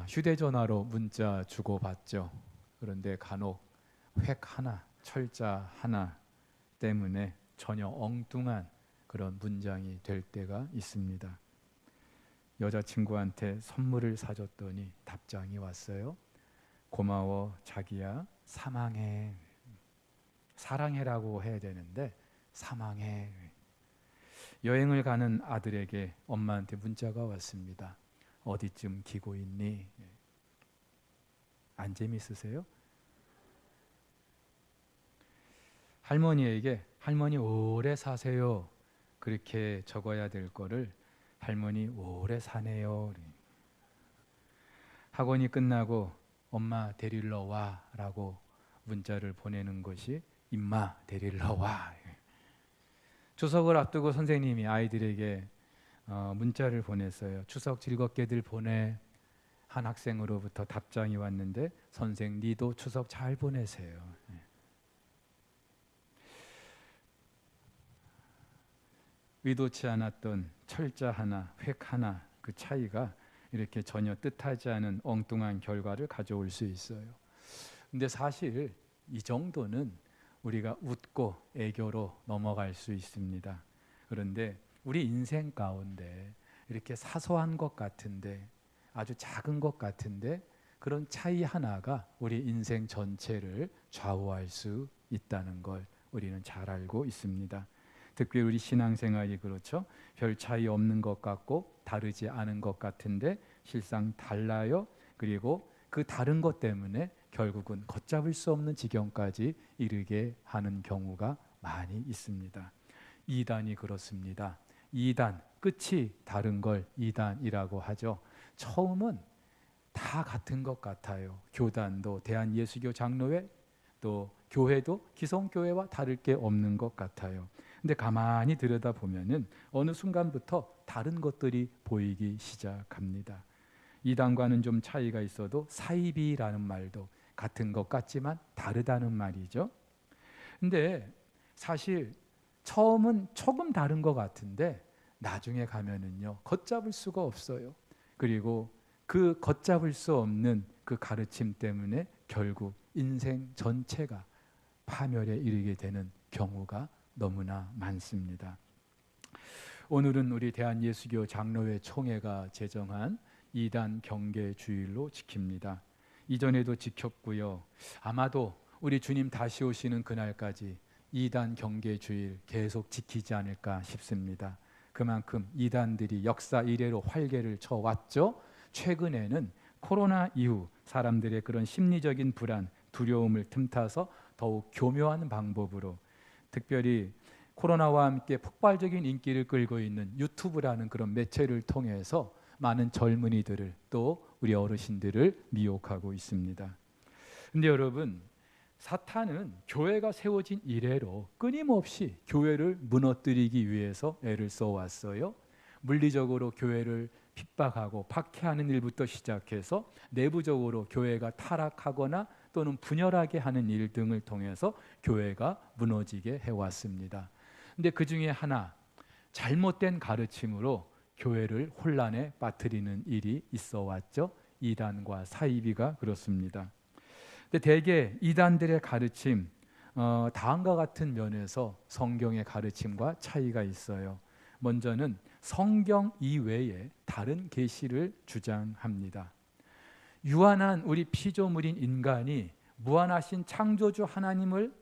휴대전화로 문자 주고받죠. 그런데 간혹 획 하나, 철자 하나 때문에 전혀 엉뚱한 그런 문장이 될 때가 있습니다. 여자친구한테 선물을 사줬더니 답장이 왔어요. 고마워 자기야, 사랑해. 사랑해라고 해야 되는데 사랑해. 여행을 가는 아들에게 엄마한테 문자가 왔습니다. 어디쯤 기고 있니? 안 재밌으세요? 할머니에게 할머니 오래 사세요 그렇게 적어야 될 거를 할머니 오래 사네요. 학원이 끝나고 엄마 데리러 와 라고 문자를 보내는 것이 임마 데리러 와. 추석을 앞두고 선생님이 아이들에게 문자를 보냈어요. 추석 즐겁게들 보내. 한 학생으로부터 답장이 왔는데 선생 니도 추석 잘 보내세요. 의도치 않았던 철자 하나, 획 하나 그 차이가 이렇게 전혀 뜻하지 않은 엉뚱한 결과를 가져올 수 있어요. 근데 사실 이 정도는 우리가 웃고 애교로 넘어갈 수 있습니다. 그런데 우리 인생 가운데 이렇게 사소한 것 같은데 아주 작은 것 같은데 그런 차이 하나가 우리 인생 전체를 좌우할 수 있다는 걸 우리는 잘 알고 있습니다. 특별히 우리 신앙생활이 그렇죠. 별 차이 없는 것 같고 다르지 않은 것 같은데 실상 달라요. 그리고 그 다른 것 때문에 결국은 걷잡을 수 없는 지경까지 이르게 하는 경우가 많이 있습니다. 이단이 그렇습니다. 이단, 끝이 다른 걸 이단이라고 하죠. 처음은 다 같은 것 같아요. 교단도 대한예수교 장로회, 또 교회도 기성교회와 다를 게 없는 것 같아요. 근데 가만히 들여다보면은 어느 순간부터 다른 것들이 보이기 시작합니다. 이단과는 좀 차이가 있어도 사이비라는 말도 같은 것 같지만 다르다는 말이죠. 근데 사실 처음은 조금 다른 것 같은데 나중에 가면은요 걷잡을 수가 없어요. 그리고 그 걷잡을 수 없는 그 가르침 때문에 결국 인생 전체가 파멸에 이르게 되는 경우가 너무나 많습니다. 오늘은 우리 대한예수교 장로회 총회가 제정한 이단 경계 주일로 지킵니다. 이전에도 지켰고요. 아마도 우리 주님 다시 오시는 그날까지 이단 경계 주일 계속 지키지 않을까 싶습니다. 그만큼 이단들이 역사 이래로 활개를 쳐왔죠. 최근에는 코로나 이후 사람들의 그런 심리적인 불안, 두려움을 틈타서 더욱 교묘한 방법으로 특별히 코로나와 함께 폭발적인 인기를 끌고 있는 유튜브라는 그런 매체를 통해서 많은 젊은이들을 또 우리 어르신들을 미혹하고 있습니다. 근데 여러분, 사탄은 교회가 세워진 이래로 끊임없이 교회를 무너뜨리기 위해서 애를 써왔어요. 물리적으로 교회를 핍박하고 박해하는 일부터 시작해서 내부적으로 교회가 타락하거나 또는 분열하게 하는 일 등을 통해서 교회가 무너지게 해왔습니다. 근데 그 중에 하나, 잘못된 가르침으로 교회를 혼란에 빠뜨리는 일이 있어 왔죠. 이단과 사이비가 그렇습니다. 근데 대개 이단들의 가르침, 다음과 같은 면에서 성경의 가르침과 차이가 있어요. 먼저는 성경 이외에 다른 계시를 주장합니다. 유한한 우리 피조물인 인간이 무한하신 창조주 하나님을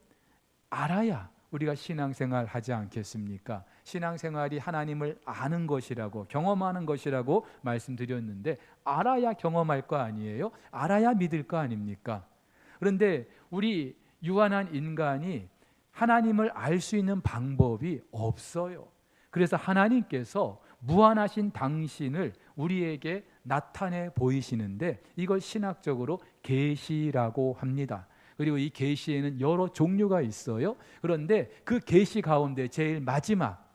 알아야 우리가 신앙생활 하지 않겠습니까? 신앙생활이 하나님을 아는 것이라고, 경험하는 것이라고 말씀드렸는데 알아야 경험할 거 아니에요? 알아야 믿을 거 아닙니까? 그런데 우리 유한한 인간이 하나님을 알 수 있는 방법이 없어요. 그래서 하나님께서 무한하신 당신을 우리에게 나타내 보이시는데 이걸 신학적으로 계시라고 합니다. 그리고 이 계시에는 여러 종류가 있어요. 그런데 그 계시 가운데 제일 마지막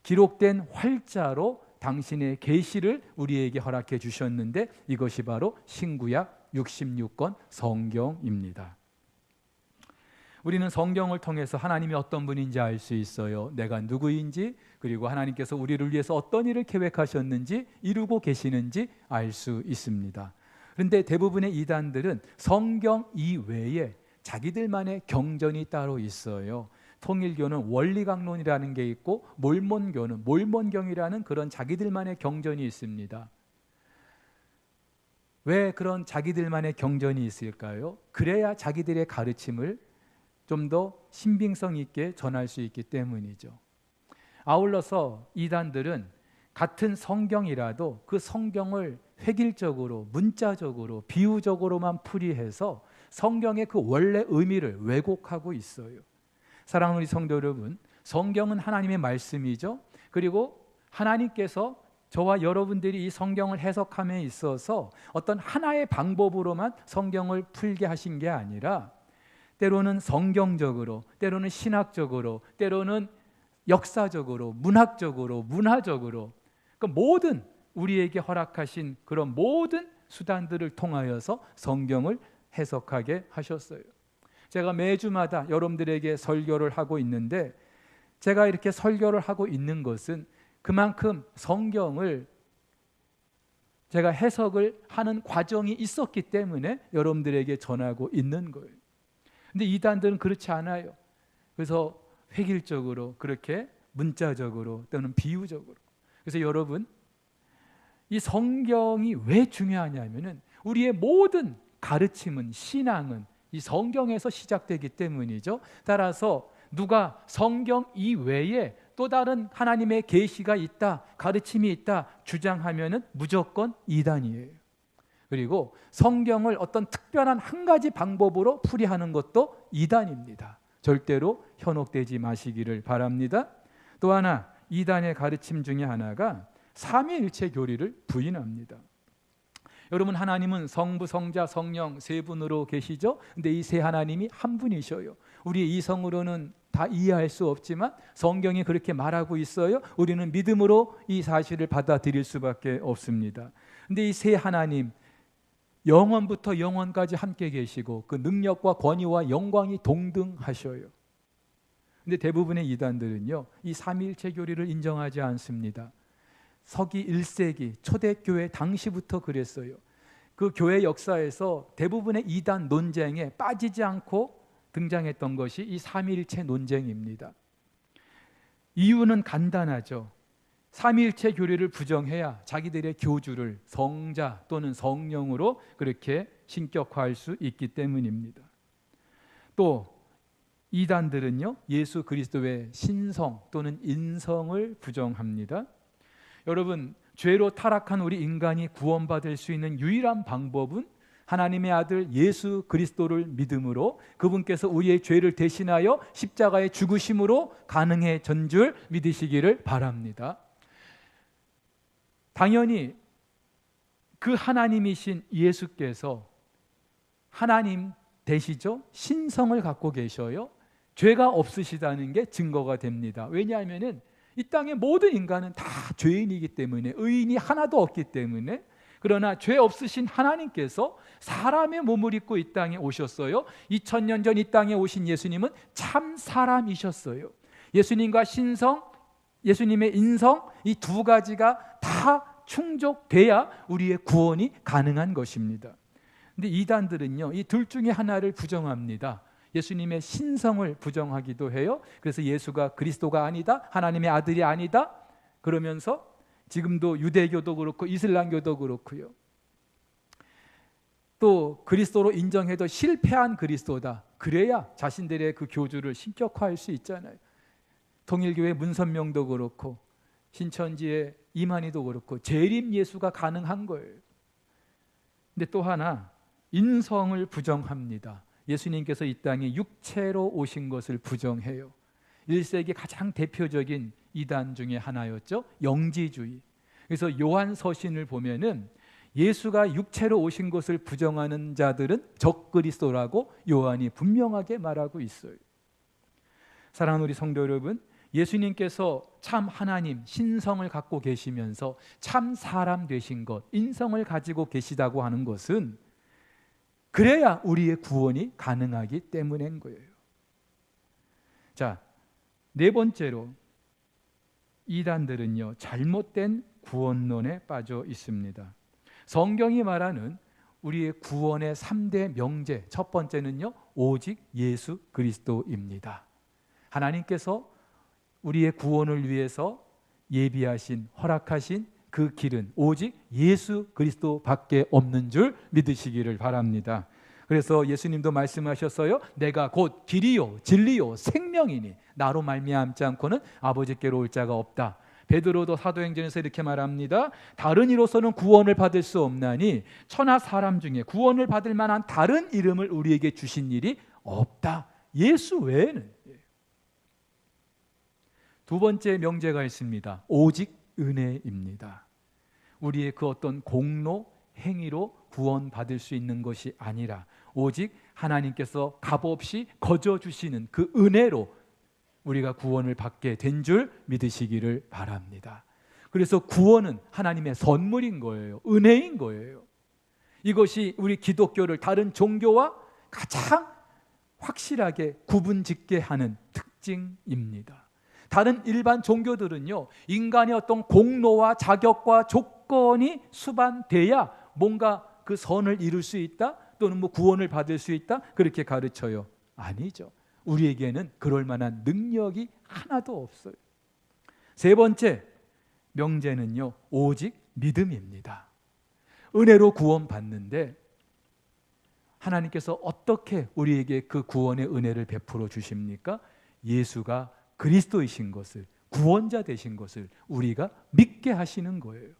기록된 활자로 당신의 계시를 우리에게 허락해 주셨는데 이것이 바로 신구약 66권 성경입니다. 우리는 성경을 통해서 하나님이 어떤 분인지 알 수 있어요. 내가 누구인지, 그리고 하나님께서 우리를 위해서 어떤 일을 계획하셨는지, 이루고 계시는지 알 수 있습니다. 그런데 대부분의 이단들은 성경 이외에 자기들만의 경전이 따로 있어요. 통일교는 원리강론이라는 게 있고 몰몬교는 몰몬경이라는 그런 자기들만의 경전이 있습니다. 왜 그런 자기들만의 경전이 있을까요? 그래야 자기들의 가르침을 좀 더 신빙성 있게 전할 수 있기 때문이죠. 아울러서 이단들은 같은 성경이라도 그 성경을 획일적으로, 문자적으로, 비유적으로만 풀이해서 성경의 그 원래 의미를 왜곡하고 있어요. 사랑하는 우리 성도 여러분, 성경은 하나님의 말씀이죠. 그리고 하나님께서 저와 여러분들이 이 성경을 해석함에 있어서 어떤 하나의 방법으로만 성경을 풀게 하신 게 아니라 때로는 성경적으로, 때로는 신학적으로, 때로는 역사적으로, 문학적으로, 문화적으로 그 모든 우리에게 허락하신 그런 모든 수단들을 통하여서 성경을 해석하게 하셨어요. 제가 매주마다 여러분들에게 설교를 하고 있는데 제가 이렇게 설교를 하고 있는 것은 그만큼 성경을 제가 해석을 하는 과정이 있었기 때문에 여러분들에게 전하고 있는 거예요. 근데 이단들은 그렇지 않아요. 그래서 획일적으로 그렇게 문자적으로 또는 비유적으로. 그래서 여러분, 이 성경이 왜 중요하냐면은 우리의 모든 가르침은, 신앙은 이 성경에서 시작되기 때문이죠. 따라서 누가 성경 이외에 또 다른 하나님의 계시가 있다, 가르침이 있다 주장하면은 무조건 이단이에요. 그리고 성경을 어떤 특별한 한 가지 방법으로 풀이하는 것도 이단입니다. 절대로 현혹되지 마시기를 바랍니다. 또 하나, 이단의 가르침 중에 하나가 삼위일체 교리를 부인합니다. 여러분, 하나님은 성부, 성자, 성령 세 분으로 계시죠. 근데 이 세 하나님이 한 분이셔요. 우리의 이성으로는 다 이해할 수 없지만 성경이 그렇게 말하고 있어요. 우리는 믿음으로 이 사실을 받아들일 수밖에 없습니다. 근데 이 세 하나님, 영원부터 영원까지 함께 계시고 그 능력과 권위와 영광이 동등하셔요. 근데 대부분의 이단들은요, 이 삼위일체 교리를 인정하지 않습니다. 서기 1세기 초대교회 당시부터 그랬어요. 그 교회 역사에서 대부분의 이단 논쟁에 빠지지 않고 등장했던 것이 이 삼위일체 논쟁입니다. 이유는 간단하죠. 삼위일체 교리를 부정해야 자기들의 교주를 성자 또는 성령으로 그렇게 신격화할 수 있기 때문입니다. 또 이단들은요, 예수 그리스도의 신성 또는 인성을 부정합니다. 여러분, 죄로 타락한 우리 인간이 구원받을 수 있는 유일한 방법은 하나님의 아들 예수 그리스도를 믿음으로 그분께서 우리의 죄를 대신하여 십자가에 죽으심으로 가능해진 줄 믿으시기를 바랍니다. 당연히 그 하나님이신 예수께서 하나님 되시죠? 신성을 갖고 계셔요. 죄가 없으시다는 게 증거가 됩니다. 왜냐하면은 이 땅의 모든 인간은 다 죄인이기 때문에, 의인이 하나도 없기 때문에. 그러나 죄 없으신 하나님께서 사람의 몸을 입고 이 땅에 오셨어요. 2000년 전 이 땅에 오신 예수님은 참 사람이셨어요. 예수님과 신성, 예수님의 인성, 이 두 가지가 다 충족돼야 우리의 구원이 가능한 것입니다. 근데 이단들은요, 이 둘 중에 하나를 부정합니다. 예수님의 신성을 부정하기도 해요. 그래서 예수가 그리스도가 아니다, 하나님의 아들이 아니다 그러면서 지금도 유대교도 그렇고 이슬람교도 그렇고요. 또 그리스도로 인정해도 실패한 그리스도다. 그래야 자신들의 그 교주를 신격화할 수 있잖아요. 통일교회 문선명도 그렇고 신천지의 이만희도 그렇고 재림 예수가 가능한 거예요. 근데 또 하나, 인성을 부정합니다. 예수님께서 이 땅에 육체로 오신 것을 부정해요. 1세기 가장 대표적인 이단 중에 하나였죠. 영지주의. 그래서 요한 서신을 보면은 예수가 육체로 오신 것을 부정하는 자들은 적그리스도라고 요한이 분명하게 말하고 있어요. 사랑하는 우리 성도 여러분, 예수님께서 참 하나님, 신성을 갖고 계시면서 참 사람 되신 것, 인성을 가지고 계시다고 하는 것은 그래야 우리의 구원이 가능하기 때문인 거예요. 자, 네 번째로 이단들은요, 잘못된 구원론에 빠져 있습니다. 성경이 말하는 우리의 구원의 3대 명제, 첫 번째는요, 오직 예수 그리스도입니다. 하나님께서 우리의 구원을 위해서 예비하신, 허락하신 그 길은 오직 예수 그리스도밖에 없는 줄 믿으시기를 바랍니다. 그래서 예수님도 말씀하셨어요. 내가 곧 길이요 진리요 생명이니 나로 말미암지 않고는 아버지께로 올 자가 없다. 베드로도 사도행전에서 이렇게 말합니다. 다른 이로서는 구원을 받을 수 없나니 천하 사람 중에 구원을 받을 만한 다른 이름을 우리에게 주신 일이 없다. 예수 외에는. 두 번째 명제가 있습니다. 오직 은혜입니다. 우리의 그 어떤 공로, 행위로 구원받을 수 있는 것이 아니라 오직 하나님께서 값없이 거저 주시는 그 은혜로 우리가 구원을 받게 된 줄 믿으시기를 바랍니다. 그래서 구원은 하나님의 선물인 거예요. 은혜인 거예요. 이것이 우리 기독교를 다른 종교와 가장 확실하게 구분짓게 하는 특징입니다. 다른 일반 종교들은요, 인간의 어떤 공로와 자격과 조건이 수반돼야 뭔가 그 선을 이룰 수 있다, 또는 뭐 구원을 받을 수 있다, 그렇게 가르쳐요. 아니죠. 우리에게는 그럴 만한 능력이 하나도 없어요. 세 번째 명제는요, 오직 믿음입니다. 은혜로 구원받는데 하나님께서 어떻게 우리에게 그 구원의 은혜를 베풀어 주십니까? 예수가 그리스도이신 것을, 구원자 되신 것을 우리가 믿게 하시는 거예요.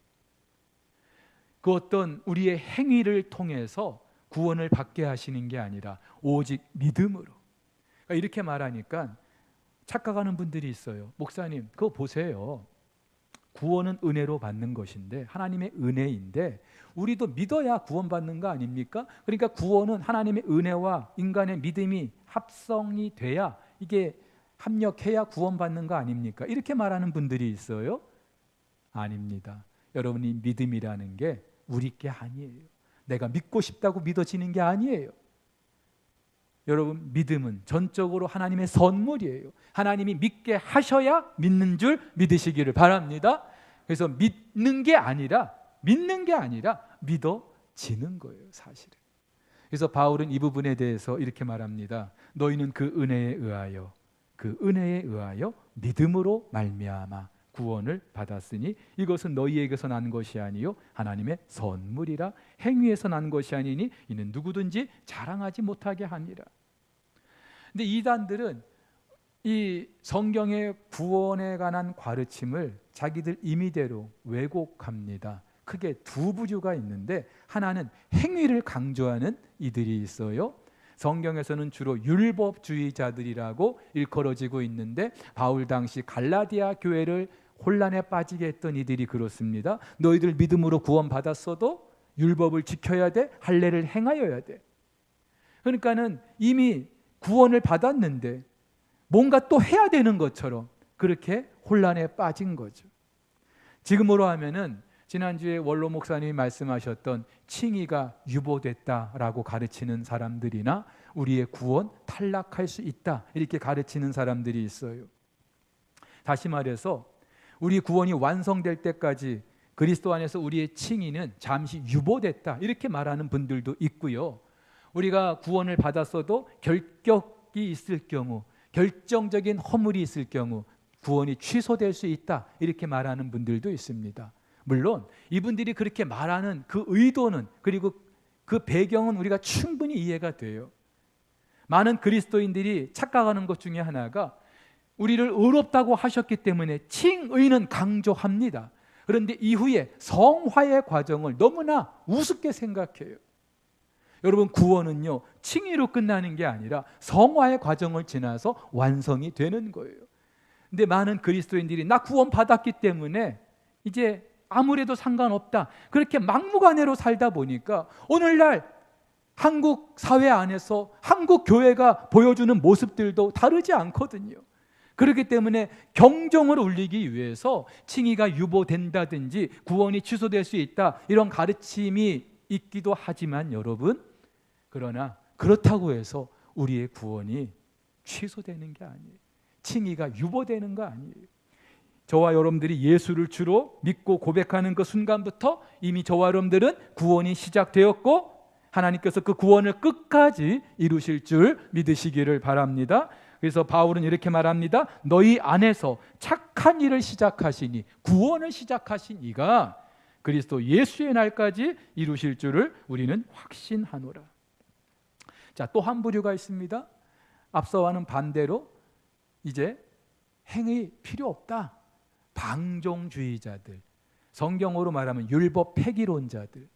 그 어떤 우리의 행위를 통해서 구원을 받게 하시는 게 아니라 오직 믿음으로. 그러니까 이렇게 말하니까 착각하는 분들이 있어요. 목사님, 그거 보세요. 구원은 은혜로 받는 것인데, 하나님의 은혜인데 우리도 믿어야 구원받는 거 아닙니까? 그러니까 구원은 하나님의 은혜와 인간의 믿음이 합성이 돼야, 이게 합력해야 구원받는 거 아닙니까? 이렇게 말하는 분들이 있어요. 아닙니다. 여러분이 믿음이라는 게 우리 게 아니에요. 내가 믿고 싶다고 믿어지는 게 아니에요. 여러분, 믿음은 전적으로 하나님의 선물이에요. 하나님이 믿게 하셔야 믿는 줄 믿으시기를 바랍니다. 그래서 믿는 게 아니라 믿어지는 거예요, 사실은. 그래서 바울은 이 부분에 대해서 이렇게 말합니다. 너희는 그 은혜에 의하여 믿음으로 말미암아 구원을 받았으니 이것은 너희에게서 난 것이 아니요 하나님의 선물이라. 행위에서 난 것이 아니니 이는 누구든지 자랑하지 못하게 하니라. 근데 이단들은 이 성경의 구원에 관한 가르침을 자기들 임의대로 왜곡합니다. 크게 두 부류가 있는데, 하나는 행위를 강조하는 이들이 있어요. 성경에서는 주로 율법주의자들이라고 일컬어지고 있는데, 바울 당시 갈라디아 교회를 혼란에 빠지게 했던 이들이 그렇습니다. 너희들 믿음으로 구원받았어도 율법을 지켜야 돼, 할례를 행하여야 돼. 그러니까는 이미 구원을 받았는데 뭔가 또 해야 되는 것처럼 그렇게 혼란에 빠진 거죠. 지금으로 하면은 지난주에 원로 목사님이 말씀하셨던 칭의가 유보됐다라고 가르치는 사람들이나 우리의 구원 탈락할 수 있다 이렇게 가르치는 사람들이 있어요. 다시 말해서 우리 구원이 완성될 때까지 그리스도 안에서 우리의 칭의는 잠시 유보됐다 이렇게 말하는 분들도 있고요. 우리가 구원을 받았어도 결격이 있을 경우, 결정적인 허물이 있을 경우 구원이 취소될 수 있다 이렇게 말하는 분들도 있습니다. 물론 이분들이 그렇게 말하는 그 의도는, 그리고 그 배경은 우리가 충분히 이해가 돼요. 많은 그리스도인들이 착각하는 것 중에 하나가 우리를 의롭다고 하셨기 때문에 칭의는 강조합니다. 그런데 이후에 성화의 과정을 너무나 우습게 생각해요. 여러분, 구원은요 칭의로 끝나는 게 아니라 성화의 과정을 지나서 완성이 되는 거예요. 근데 많은 그리스도인들이 나 구원 받았기 때문에 이제 아무래도 상관없다 그렇게 막무가내로 살다 보니까 오늘날 한국 사회 안에서 한국 교회가 보여주는 모습들도 다르지 않거든요. 그렇기 때문에 경종을 울리기 위해서 칭의가 유보된다든지 구원이 취소될 수 있다 이런 가르침이 있기도 하지만 여러분, 그러나 그렇다고 해서 우리의 구원이 취소되는 게 아니에요. 칭의가 유보되는 거 아니에요. 저와 여러분들이 예수를 주로 믿고 고백하는 그 순간부터 이미 저와 여러분들은 구원이 시작되었고 하나님께서 그 구원을 끝까지 이루실 줄 믿으시기를 바랍니다. 그래서 바울은 이렇게 말합니다. 너희 안에서 착한 일을 시작하시니, 구원을 시작하신 이가 그리스도 예수의 날까지 이루실 줄을 우리는 확신하노라. 자, 또 한 부류가 있습니다. 앞서와는 반대로 이제 행위 필요 없다. 방종주의자들, 성경으로 말하면 율법 폐기론자들.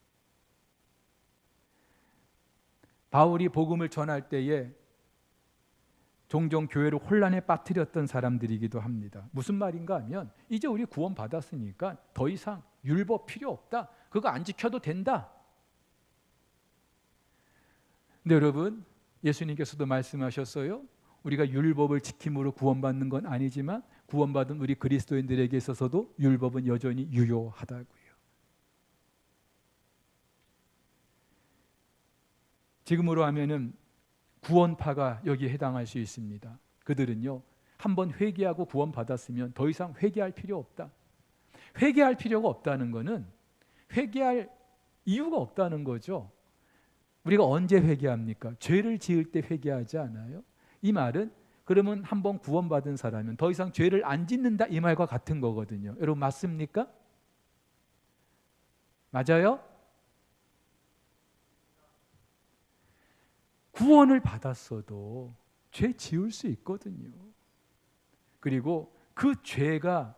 바울이 복음을 전할 때에 종종 교회를 혼란에 빠뜨렸던 사람들이기도 합니다. 무슨 말인가 하면 이제 우리 구원 받았으니까 더 이상 율법 필요 없다. 그거 안 지켜도 된다. 근데 여러분, 예수님께서도 말씀하셨어요. 우리가 율법을 지킴으로 구원받는 건 아니지만 구원받은 우리 그리스도인들에게 있어서도 율법은 여전히 유효하다고요. 지금으로 하면은 구원파가 여기에 해당할 수 있습니다. 그들은요, 한번 회개하고 구원받았으면 더 이상 회개할 필요 없다. 회개할 필요가 없다는 것은 회개할 이유가 없다는 거죠. 우리가 언제 회개합니까? 죄를 지을 때 회개하지 않아요? 이 말은 그러면 한번 구원받은 사람은 더 이상 죄를 안 짓는다, 이 말과 같은 거거든요. 여러분 맞습니까? 맞아요? 구원을 받았어도 죄 지을 수 있거든요. 그리고 그 죄가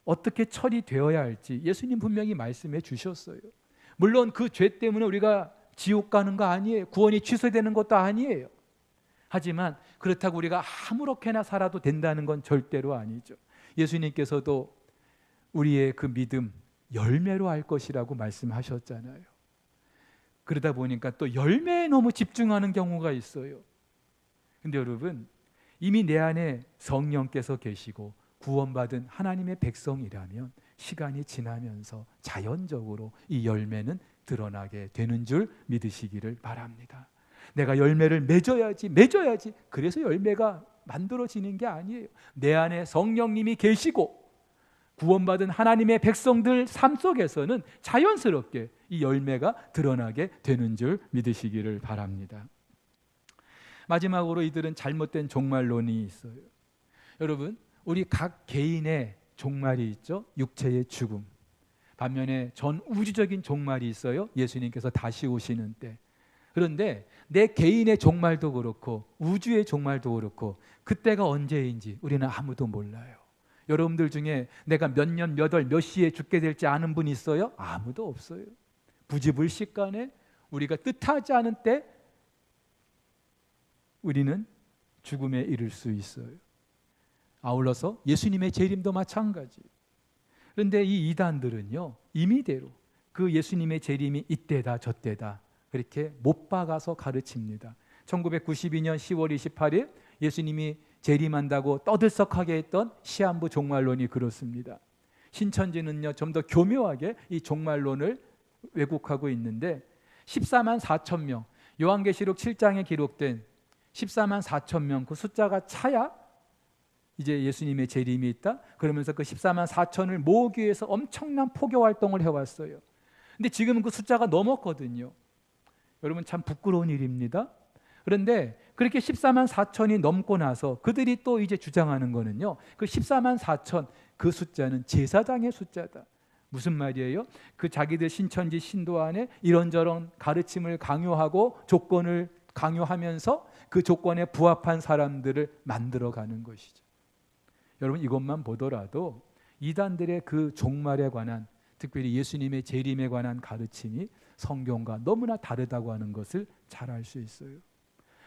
어떻게 처리되어야 할지 예수님 분명히 말씀해 주셨어요. 물론 그 죄 때문에 우리가 지옥 가는 거 아니에요. 구원이 취소되는 것도 아니에요. 하지만 그렇다고 우리가 아무렇게나 살아도 된다는 건 절대로 아니죠. 예수님께서도 우리의 그 믿음 열매로 할 것이라고 말씀하셨잖아요. 그러다 보니까 또 열매에 너무 집중하는 경우가 있어요. 근데 여러분, 이미 내 안에 성령께서 계시고 구원받은 하나님의 백성이라면 시간이 지나면서 자연적으로 이 열매는 드러나게 되는 줄 믿으시기를 바랍니다. 내가 열매를 맺어야지. 그래서 열매가 만들어지는 게 아니에요. 내 안에 성령님이 계시고 구원받은 하나님의 백성들 삶 속에서는 자연스럽게 이 열매가 드러나게 되는 줄 믿으시기를 바랍니다. 마지막으로 이들은 잘못된 종말론이 있어요. 여러분, 우리 각 개인의 종말이 있죠. 육체의 죽음. 반면에 전 우주적인 종말이 있어요. 예수님께서 다시 오시는 때. 그런데 내 개인의 종말도 그렇고 우주의 종말도 그렇고 그때가 언제인지 우리는 아무도 몰라요. 여러분들 중에 내가 몇 년, 몇 월, 몇 시에 죽게 될지 아는 분 있어요? 아무도 없어요. 부지불식간에 우리가 뜻하지 않은 때 우리는 죽음에 이를 수 있어요. 아울러서 예수님의 재림도 마찬가지. 그런데 이 이단들은요, 임의대로 그 예수님의 재림이 이때다 저때다 그렇게 못 박아서 가르칩니다. 1992년 10월 28일 예수님이 재림한다고 떠들썩하게 했던 시한부 종말론이 그렇습니다. 신천지는요, 좀 더 교묘하게 이 종말론을 왜곡하고 있는데 14만 4천 명, 요한계시록 7장에 기록된 14만 4천 명, 그 숫자가 차야 이제 예수님의 재림이 있다. 그러면서 그 14만 4천을 모으기 위해서 엄청난 포교 활동을 해왔어요. 근데 지금은 그 숫자가 넘었거든요. 여러분 참 부끄러운 일입니다. 그런데 그렇게 14만 4천이 넘고 나서 그들이 또 이제 주장하는 거는요, 그 14만 4천 그 숫자는 제사장의 숫자다. 무슨 말이에요? 그 자기들 신천지 신도 안에 이런저런 가르침을 강요하고 조건을 강요하면서 그 조건에 부합한 사람들을 만들어가는 것이죠. 여러분 이것만 보더라도 이단들의 그 종말에 관한, 특별히 예수님의 재림에 관한 가르침이 성경과 너무나 다르다고 하는 것을 잘 알 수 있어요.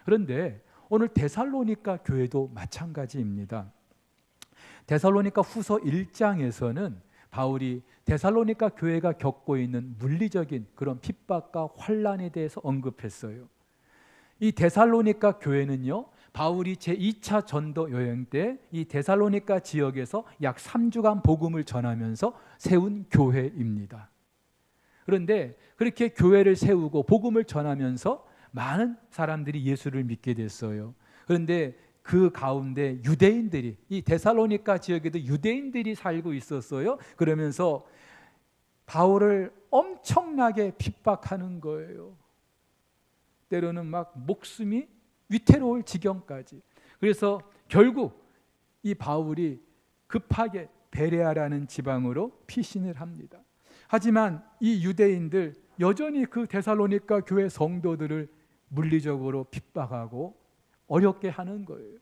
그런데 오늘 데살로니가 교회도 마찬가지입니다. 데살로니가 후서 1장에서는 바울이 데살로니가 교회가 겪고 있는 물리적인 그런 핍박과 환난에 대해서 언급했어요. 이 데살로니가 교회는요, 바울이 제2차 전도 여행 때 이 데살로니가 지역에서 약 3주간 복음을 전하면서 세운 교회입니다. 그런데 그렇게 교회를 세우고 복음을 전하면서 많은 사람들이 예수를 믿게 됐어요. 그런데 그 가운데 유대인들이, 이 데살로니가 지역에도 유대인들이 살고 있었어요. 그러면서 바울을 엄청나게 핍박하는 거예요. 때로는 막 목숨이 위태로울 지경까지. 그래서 결국 이 바울이 급하게 베레아라는 지방으로 피신을 합니다. 하지만 이 유대인들 여전히 그 데살로니가 교회 성도들을 물리적으로 핍박하고 어렵게 하는 거예요.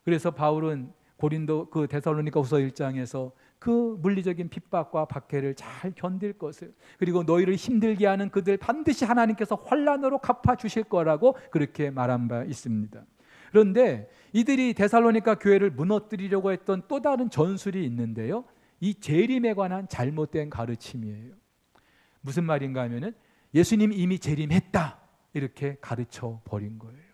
그래서 바울은 고린도 그 데살로니가후서 1장에서 그 물리적인 핍박과 박해를 잘 견딜 것을, 그리고 너희를 힘들게 하는 그들 반드시 하나님께서 환난으로 갚아 주실 거라고 그렇게 말한 바 있습니다. 그런데 이들이 데살로니가 교회를 무너뜨리려고 했던 또 다른 전술이 있는데요, 이 재림에 관한 잘못된 가르침이에요. 무슨 말인가 하면은 예수님 이미 재림했다 이렇게 가르쳐 버린 거예요.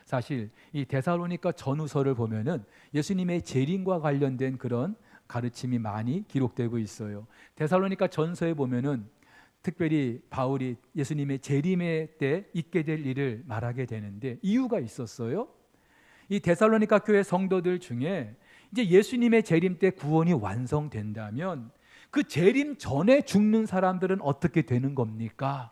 사실 이 데살로니가 전후서를 보면은 예수님의 재림과 관련된 그런 가르침이 많이 기록되고 있어요. 데살로니가 전서에 보면은 특별히 바울이 예수님의 재림의 때 있게 될 일을 말하게 되는데 이유가 있었어요. 이 데살로니가 교회 성도들 중에 이제 예수님의 재림 때 구원이 완성된다면 그 재림 전에 죽는 사람들은 어떻게 되는 겁니까?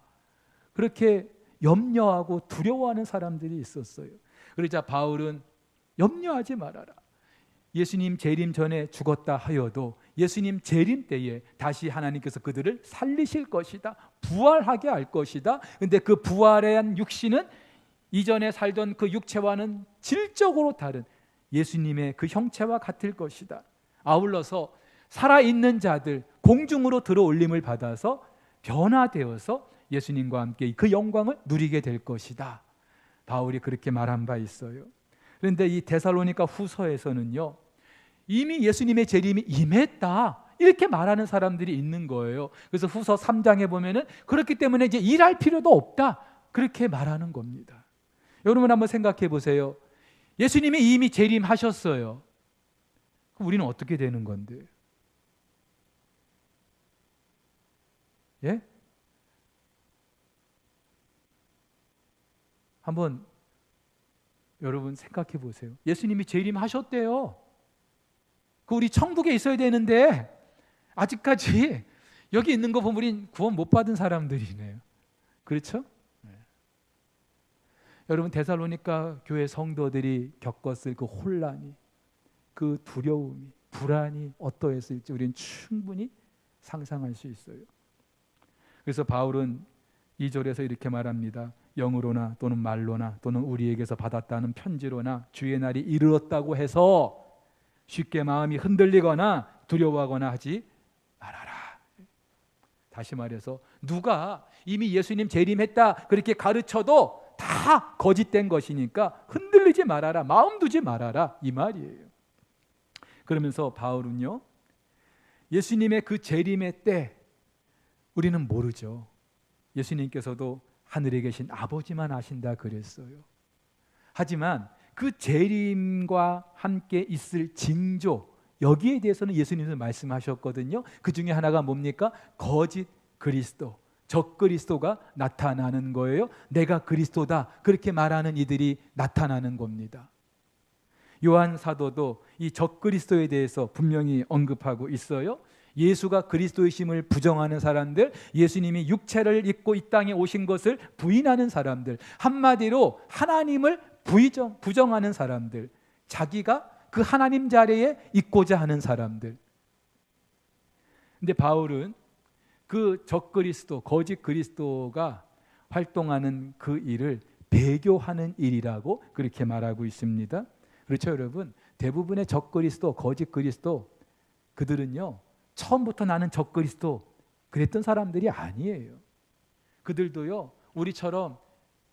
그렇게 염려하고 두려워하는 사람들이 있었어요. 그러자 바울은 염려하지 말아라. 예수님 재림 전에 죽었다 하여도 예수님 재림 때에 다시 하나님께서 그들을 살리실 것이다. 부활하게 할 것이다. 근데 그 부활에 한 육신은 이전에 살던 그 육체와는 질적으로 다른 예수님의 그 형체와 같을 것이다. 아울러서 살아있는 자들 공중으로 들어올림을 받아서 변화되어서 예수님과 함께 그 영광을 누리게 될 것이다. 바울이 그렇게 말한 바 있어요. 그런데 이 데살로니가 후서에서는요, 이미 예수님의 재림이 임했다 이렇게 말하는 사람들이 있는 거예요. 그래서 후서 3장에 보면은 그렇기 때문에 이제 일할 필요도 없다 그렇게 말하는 겁니다. 여러분 한번 생각해 보세요. 예수님이 이미 재림하셨어요. 그럼 우리는 어떻게 되는 건데? 예? 한번 여러분 생각해 보세요. 예수님이 재림하셨대요. 그 우리 천국에 있어야 되는데 아직까지 여기 있는 거 보면 우린 구원 못 받은 사람들이네요. 그렇죠? 네. 여러분 데살로니가 교회 성도들이 겪었을 그 혼란이, 그 두려움이, 불안이 어떠했을지 우리는 충분히 상상할 수 있어요. 그래서 바울은 2절에서 이렇게 말합니다. 영으로나 또는 말로나 또는 우리에게서 받았다는 편지로나 주의 날이 이르렀다고 해서 쉽게 마음이 흔들리거나 두려워하거나 하지 말아라. 다시 말해서 누가 이미 예수님 재림했다 그렇게 가르쳐도 다 거짓된 것이니까 흔들리지 말아라, 마음 두지 말아라 이 말이에요. 그러면서 바울은요, 예수님의 그 재림의 때 우리는 모르죠. 예수님께서도 하늘에 계신 아버지만 아신다 그랬어요. 하지만 그 재림과 함께 있을 징조, 여기에 대해서는 예수님은 말씀하셨거든요. 그 중에 하나가 뭡니까? 거짓 그리스도, 적 그리스도가 나타나는 거예요. 내가 그리스도다 그렇게 말하는 이들이 나타나는 겁니다. 요한 사도도 이 적 그리스도에 대해서 분명히 언급하고 있어요. 예수가 그리스도이심을 부정하는 사람들, 예수님이 육체를 입고 이 땅에 오신 것을 부인하는 사람들, 한마디로 하나님을 부정하는 사람들, 자기가 그 하나님 자리에 있고자 하는 사람들. 근데 바울은 그 적그리스도, 거짓 그리스도가 활동하는 그 일을 배교하는 일이라고 그렇게 말하고 있습니다. 그렇죠, 여러분? 대부분의 적그리스도, 거짓 그리스도, 그들은요 처음부터 나는 적그리스도 그랬던 사람들이 아니에요. 그들도요 우리처럼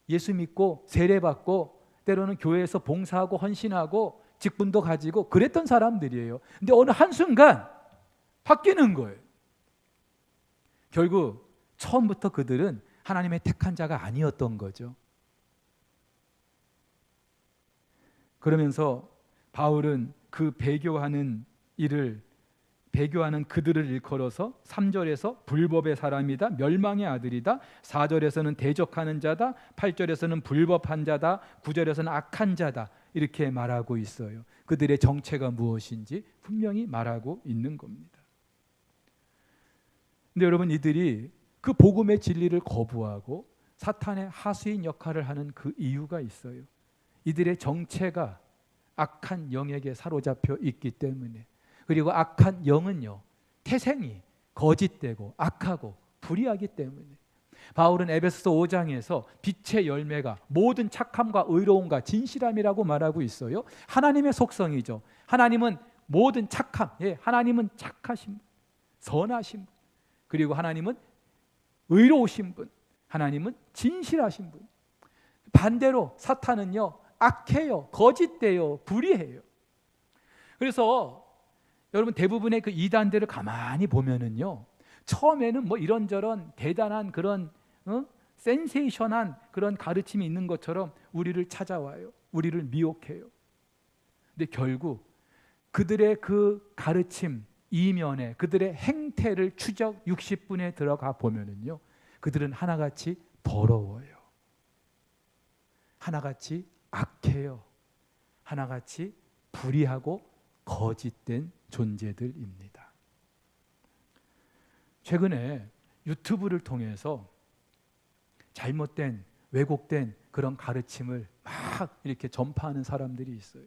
예수 믿고 세례받고 때로는 교회에서 봉사하고 헌신하고 직분도 가지고 그랬던 사람들이에요. 근데 어느 한순간 바뀌는 거예요. 결국 처음부터 그들은 하나님의 택한 자가 아니었던 거죠. 그러면서 바울은 그 배교하는 그들을 일컬어서 3절에서 불법의 사람이다, 멸망의 아들이다, 4절에서는 대적하는 자다, 8절에서는 불법한 자다, 9절에서는 악한 자다 이렇게 말하고 있어요. 그들의 정체가 무엇인지 분명히 말하고 있는 겁니다. 근데 여러분 이들이 그 복음의 진리를 거부하고 사탄의 하수인 역할을 하는 그 이유가 있어요. 이들의 정체가 악한 영에게 사로잡혀 있기 때문에. 그리고 악한 영은요, 태생이 거짓되고 악하고 불의하기 때문에. 바울은 에베소서 5장에서 빛의 열매가 모든 착함과 의로움과 진실함이라고 말하고 있어요. 하나님의 속성이죠. 하나님은 모든 착함, 하나님은 착하신 분, 선하신 분, 그리고 하나님은 의로우신 분, 하나님은 진실하신 분. 반대로 사탄은요, 악해요, 거짓돼요, 불의해요. 그래서 여러분 대부분의 그 이단들을 가만히 보면은요, 처음에는 뭐 이런저런 대단한 그런 센세이션한 그런 가르침이 있는 것처럼 우리를 찾아와요. 우리를 미혹해요. 근데 결국 그들의 그 가르침 이면에 그들의 행태를 추적 60분에 들어가 보면은요, 그들은 하나같이 더러워요. 하나같이 악해요. 하나같이 불의하고 거짓된 존재들입니다. 최근에 유튜브를 통해서 잘못된 왜곡된 그런 가르침을 막 이렇게 전파하는 사람들이 있어요.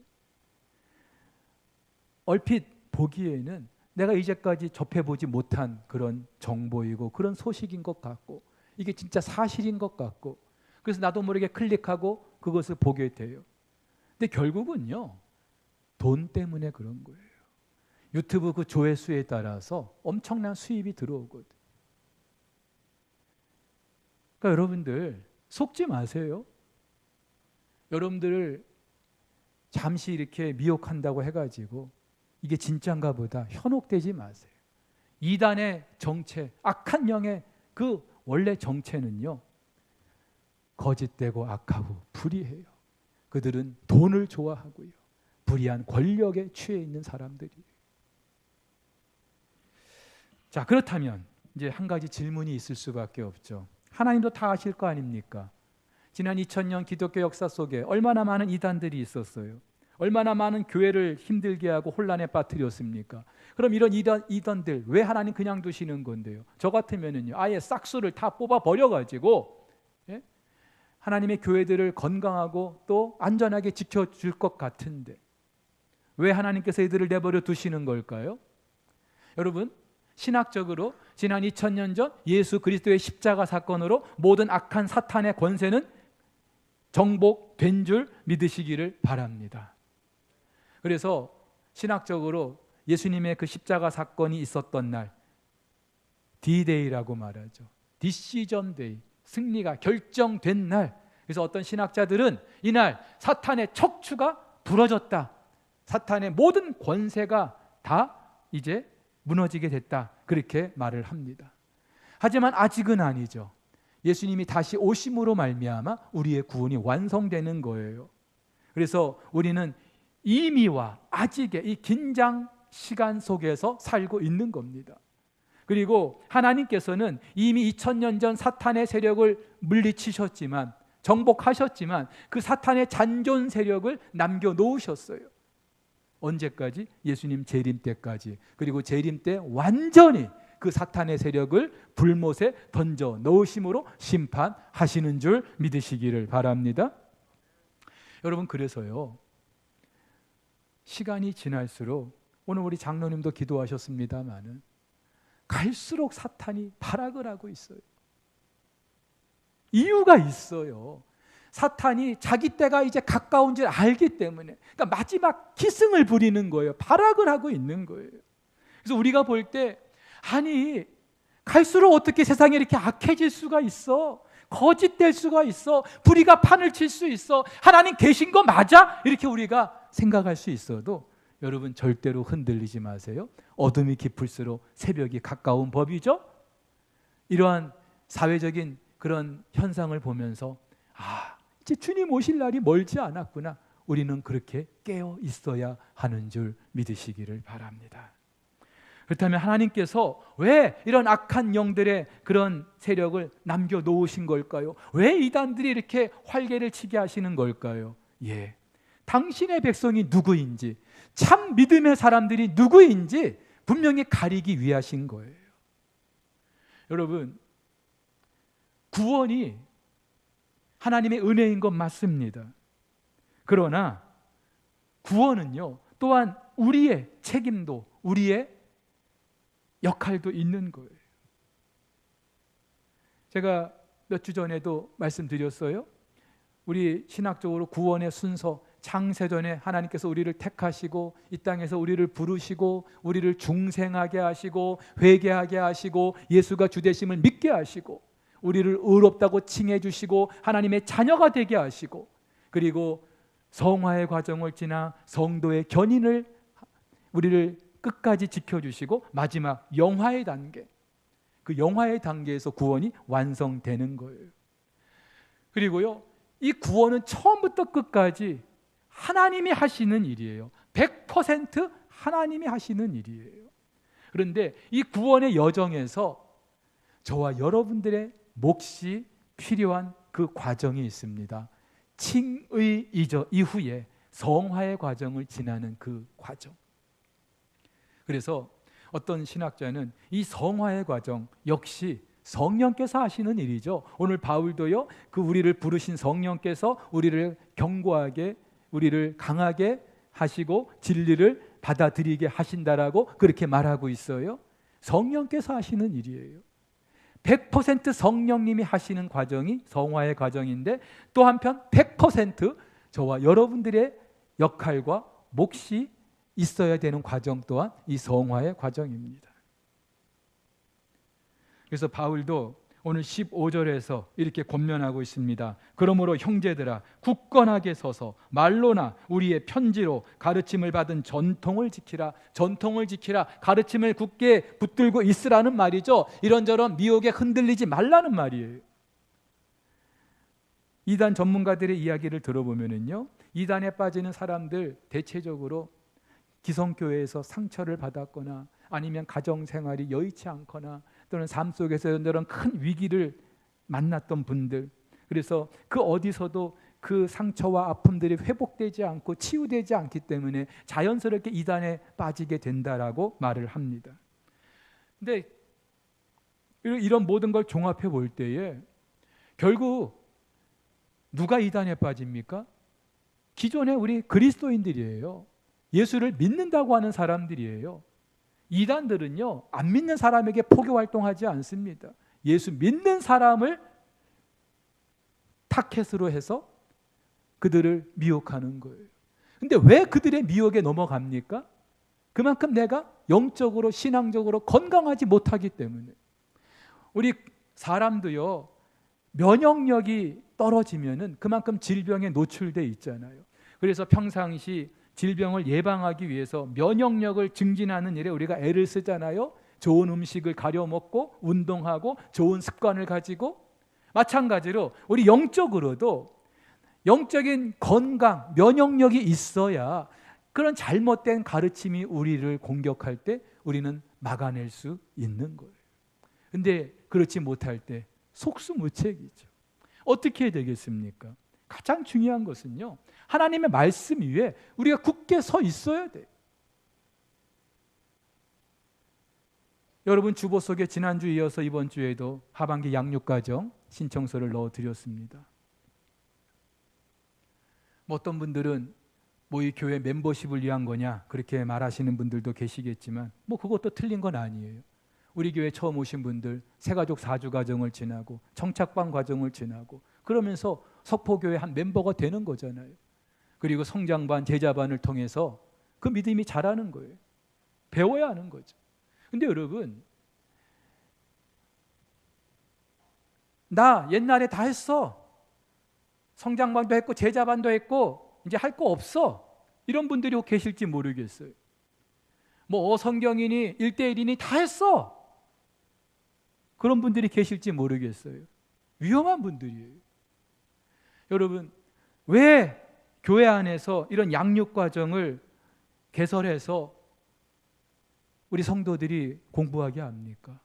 얼핏 보기에는 내가 이제까지 접해보지 못한 그런 정보이고 그런 소식인 것 같고, 이게 진짜 사실인 것 같고, 그래서 나도 모르게 클릭하고 그것을 보게 돼요. 근데 결국은요, 돈 때문에 그런 거예요. 유튜브 그 조회수에 따라서 엄청난 수입이 들어오거든. 그러니까 여러분들 속지 마세요. 여러분들을 잠시 이렇게 미혹한다고 해가지고 이게 진짜인가 보다 현혹되지 마세요. 이단의 정체, 악한 영의 그 원래 정체는요, 거짓되고 악하고 불의해요. 그들은 돈을 좋아하고요, 불의한 권력에 취해 있는 사람들이에요. 자, 그렇다면 이제 한 가지 질문이 있을 수밖에 없죠. 하나님도 다 아실 거 아닙니까? 지난 2000년 기독교 역사 속에 얼마나 많은 이단들이 있었어요. 얼마나 많은 교회를 힘들게 하고 혼란에 빠뜨렸습니까? 그럼 이런 이단들 왜 하나님 그냥 두시는 건데요? 저 같으면은요, 아예 싹수를 다 뽑아 버려가지고 하나님의 교회들을 건강하고 또 안전하게 지켜줄 것 같은데 왜 하나님께서 이들을 내버려 두시는 걸까요? 여러분, 신학적으로 지난 2000년 전 예수 그리스도의 십자가 사건으로 모든 악한 사탄의 권세는 정복된 줄 믿으시기를 바랍니다. 그래서 신학적으로 예수님의 그 십자가 사건이 있었던 날, D-Day라고 말하죠. Decision Day, 승리가 결정된 날. 그래서 어떤 신학자들은 이날 사탄의 척추가 부러졌다, 사탄의 모든 권세가 다 이제 무너지게 됐다, 그렇게 말을 합니다. 하지만 아직은 아니죠. 예수님이 다시 오심으로 말미암아 우리의 구원이 완성되는 거예요. 그래서 우리는 이미와 아직의 이 긴장 시간 속에서 살고 있는 겁니다. 그리고 하나님께서는 이미 2000년 전 사탄의 세력을 물리치셨지만, 정복하셨지만 그 사탄의 잔존 세력을 남겨놓으셨어요. 언제까지? 예수님 재림 때까지. 그리고 재림 때 완전히 그 사탄의 세력을 불못에 던져 넣으심으로 심판하시는 줄 믿으시기를 바랍니다. 여러분, 그래서요, 시간이 지날수록, 오늘 우리 장로님도 기도하셨습니다마는 갈수록 사탄이 발악을 하고 있어요. 이유가 있어요. 사탄이 자기 때가 이제 가까운 줄 알기 때문에, 그러니까 마지막 기승을 부리는 거예요. 발악을 하고 있는 거예요. 그래서 우리가 볼 때, 아니 갈수록 어떻게 세상이 이렇게 악해질 수가 있어? 거짓될 수가 있어? 불의가 판을 칠 수 있어? 하나님 계신 거 맞아? 이렇게 우리가 생각할 수 있어도 여러분 절대로 흔들리지 마세요. 어둠이 깊을수록 새벽이 가까운 법이죠. 이러한 사회적인 그런 현상을 보면서 이제 주님 오실 날이 멀지 않았구나, 우리는 그렇게 깨어 있어야 하는 줄 믿으시기를 바랍니다. 그렇다면 하나님께서 왜 이런 악한 영들의 그런 세력을 남겨놓으신 걸까요? 왜 이단들이 이렇게 활개를 치게 하시는 걸까요? 당신의 백성이 누구인지, 참 믿음의 사람들이 누구인지 분명히 가리기 위하신 거예요. 여러분, 구원이 하나님의 은혜인 것 맞습니다. 그러나 구원은요, 또한 우리의 책임도, 우리의 역할도 있는 거예요. 제가 몇 주 전에도 말씀드렸어요. 우리 신학적으로 구원의 순서, 창세전에 하나님께서 우리를 택하시고 이 땅에서 우리를 부르시고 우리를 중생하게 하시고 회개하게 하시고 예수가 주되심을 믿게 하시고 우리를 의롭다고 칭해 주시고 하나님의 자녀가 되게 하시고, 그리고 성화의 과정을 지나 성도의 견인을, 우리를 끝까지 지켜주시고 마지막 영화의 단계, 그 영화의 단계에서 구원이 완성되는 거예요. 그리고요, 이 구원은 처음부터 끝까지 하나님이 하시는 일이에요. 100% 하나님이 하시는 일이에요. 그런데 이 구원의 여정에서 저와 여러분들의 몫이 필요한 그 과정이 있습니다. 칭의 이후에 성화의 과정을 지나는 그 과정. 그래서 어떤 신학자는 이 성화의 과정 역시 성령께서 하시는 일이죠. 오늘 바울도요, 그 우리를 부르신 성령께서 우리를 견고하게, 우리를 강하게 하시고 진리를 받아들이게 하신다라고 그렇게 말하고 있어요. 성령께서 하시는 일이에요. 100% 성령님이 하시는 과정이 성화의 과정인데, 또 한편 100% 저와 여러분들의 역할과 몫이 있어야 되는 과정 또한 이 성화의 과정입니다. 그래서 바울도 오늘 15절에서 이렇게 권면하고 있습니다. 그러므로 형제들아, 굳건하게 서서 말로나 우리의 편지로 가르침을 받은 전통을 지키라. 전통을 지키라. 가르침을 굳게 붙들고 있으라는 말이죠. 이런저런 미혹에 흔들리지 말라는 말이에요. 이단 전문가들의 이야기를 들어보면요, 이단에 빠지는 사람들 대체적으로 기성교회에서 상처를 받았거나 아니면 가정생활이 여의치 않거나 또는 삶 속에서 이런저런 큰 위기를 만났던 분들, 그래서 그 어디서도 그 상처와 아픔들이 회복되지 않고 치유되지 않기 때문에 자연스럽게 이단에 빠지게 된다라고 말을 합니다. 근데 이런 모든 걸 종합해 볼 때에 결국 누가 이단에 빠집니까? 기존의 우리 그리스도인들이에요. 예수를 믿는다고 하는 사람들이에요. 이단들은요, 안 믿는 사람에게 포교 활동하지 않습니다. 예수 믿는 사람을 타켓으로 해서 그들을 미혹하는 거예요. 근데 왜 그들의 미혹에 넘어갑니까? 그만큼 내가 영적으로 신앙적으로 건강하지 못하기 때문에. 우리 사람도요, 면역력이 떨어지면은 그만큼 질병에 노출돼 있잖아요. 그래서 평상시 질병을 예방하기 위해서 면역력을 증진하는 일에 우리가 애를 쓰잖아요. 좋은 음식을 가려 먹고 운동하고 좋은 습관을 가지고, 마찬가지로 우리 영적으로도 영적인 건강, 면역력이 있어야 그런 잘못된 가르침이 우리를 공격할 때 우리는 막아낼 수 있는 거예요. 근데 그렇지 못할 때 속수무책이죠. 어떻게 해야 되겠습니까? 가장 중요한 것은요, 하나님의 말씀 위에 우리가 굳게 서 있어야 돼요. 여러분 주보 속에 지난주 이어서 이번 주에도 하반기 양육과정 신청서를 넣어드렸습니다. 어떤 분들은 이 교회 멤버십을 위한 거냐 그렇게 말하시는 분들도 계시겠지만 그것도 틀린 건 아니에요. 우리 교회 처음 오신 분들 새가족 4주 과정을 지나고 청착반 과정을 지나고 그러면서 석포교회 한 멤버가 되는 거잖아요. 그리고 성장반, 제자반을 통해서 그 믿음이 자라는 거예요. 배워야 하는 거죠. 근데 여러분, 나 옛날에 다 했어. 성장반도 했고 제자반도 했고 이제 할 거 없어. 이런 분들이 계실지 모르겠어요. 성경이니 1:1이니 다 했어. 그런 분들이 계실지 모르겠어요. 위험한 분들이에요. 여러분, 왜 교회 안에서 이런 양육 과정을 개설해서 우리 성도들이 공부하게 합니까?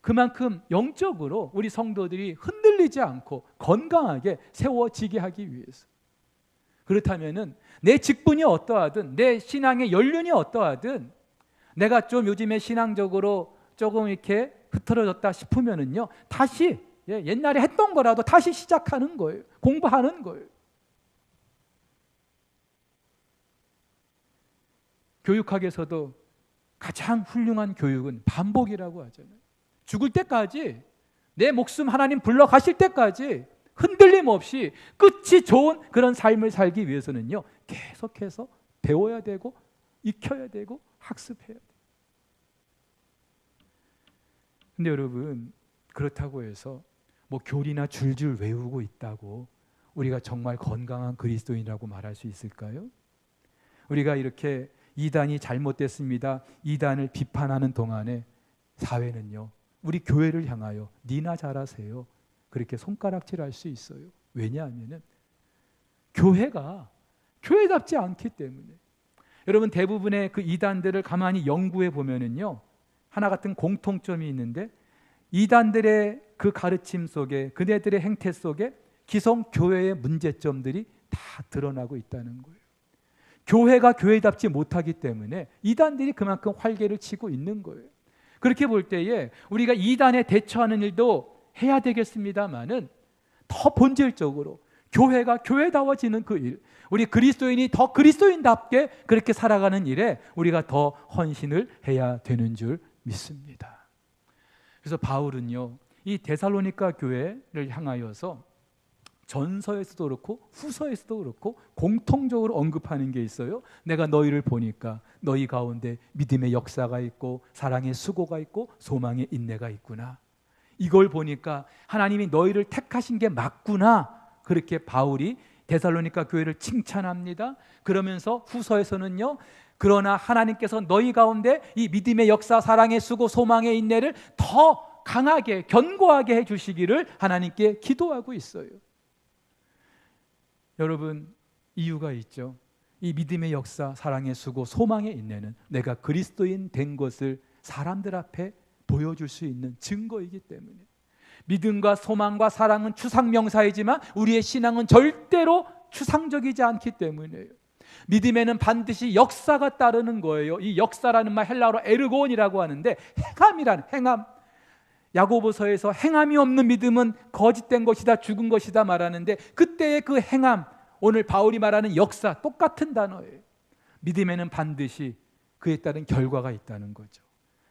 그만큼 영적으로 우리 성도들이 흔들리지 않고 건강하게 세워지게 하기 위해서. 그렇다면은 내 직분이 어떠하든 내 신앙의 연륜이 어떠하든 내가 좀 요즘에 신앙적으로 조금 이렇게 흐트러졌다 싶으면은요, 다시 옛날에 했던 거라도 다시 시작하는 거예요. 공부하는 거예요. 교육학에서도 가장 훌륭한 교육은 반복이라고 하잖아요. 죽을 때까지, 내 목숨 하나님 불러가실 때까지 흔들림 없이 끝이 좋은 그런 삶을 살기 위해서는요, 계속해서 배워야 되고 익혀야 되고 학습해야 돼요. 근데 여러분, 그렇다고 해서 뭐 교리나 줄줄 외우고 있다고 우리가 정말 건강한 그리스도인이라고 말할 수 있을까요? 우리가 이렇게 이단이 잘못됐습니다, 이단을 비판하는 동안에 사회는요, 우리 교회를 향하여 니나 잘하세요, 그렇게 손가락질할 수 있어요. 왜냐하면 교회가 교회답지 않기 때문에. 여러분, 대부분의 그 이단들을 가만히 연구해 보면은요, 하나 같은 공통점이 있는데, 이단들의 그 가르침 속에, 그네들의 행태 속에 기성 교회의 문제점들이 다 드러나고 있다는 거예요. 교회가 교회답지 못하기 때문에 이단들이 그만큼 활개를 치고 있는 거예요. 그렇게 볼 때에 우리가 이단에 대처하는 일도 해야 되겠습니다마는, 더 본질적으로 교회가 교회다워지는 그 일, 우리 그리스도인이 더 그리스도인답게 그렇게 살아가는 일에 우리가 더 헌신을 해야 되는 줄 믿습니다. 그래서 바울은요, 이 데살로니가 교회를 향하여서 전서에서도 그렇고 후서에서도 그렇고 공통적으로 언급하는 게 있어요. 내가 너희를 보니까 너희 가운데 믿음의 역사가 있고 사랑의 수고가 있고 소망의 인내가 있구나. 이걸 보니까 하나님이 너희를 택하신 게 맞구나. 그렇게 바울이 데살로니가 교회를 칭찬합니다. 그러면서 후서에서는요, 그러나 하나님께서 너희 가운데 이 믿음의 역사, 사랑의 수고, 소망의 인내를 더 강하게 견고하게 해주시기를 하나님께 기도하고 있어요. 여러분, 이유가 있죠. 이 믿음의 역사, 사랑의 수고, 소망의 인내는 내가 그리스도인 된 것을 사람들 앞에 보여줄 수 있는 증거이기 때문에. 믿음과 소망과 사랑은 추상명사이지만 우리의 신앙은 절대로 추상적이지 않기 때문이에요. 믿음에는 반드시 역사가 따르는 거예요. 이 역사라는 말 헬라어로 에르곤이라고 하는데, 행함이라는, 행함. 야고보서에서 행함이 없는 믿음은 거짓된 것이다, 죽은 것이다 말하는데, 그때의 그 행함, 오늘 바울이 말하는 역사, 똑같은 단어예요. 믿음에는 반드시 그에 따른 결과가 있다는 거죠.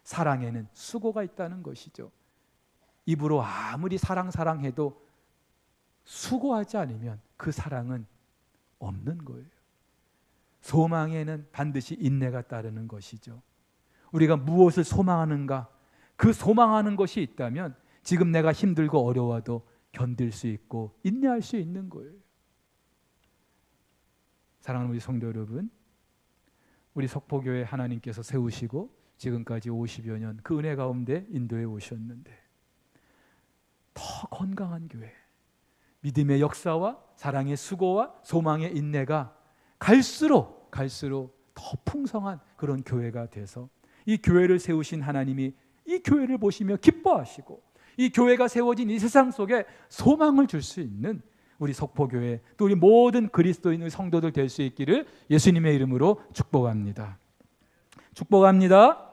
사랑에는 수고가 있다는 것이죠. 입으로 아무리 사랑해도 수고하지 않으면 그 사랑은 없는 거예요. 소망에는 반드시 인내가 따르는 것이죠. 우리가 무엇을 소망하는가, 그 소망하는 것이 있다면 지금 내가 힘들고 어려워도 견딜 수 있고 인내할 수 있는 거예요. 사랑하는 우리 성도 여러분, 우리 석포교회 하나님께서 세우시고 지금까지 50여 년 그 은혜 가운데 인도해 오셨는데, 더 건강한 교회, 믿음의 역사와 사랑의 수고와 소망의 인내가 갈수록 더 풍성한 그런 교회가 돼서 이 교회를 세우신 하나님이 이 교회를 보시며 기뻐하시고 이 교회가 세워진 이 세상 속에 소망을 줄 수 있는 우리 석포교회, 또 우리 모든 그리스도인의 성도들 될 수 있기를 예수님의 이름으로 축복합니다. 축복합니다.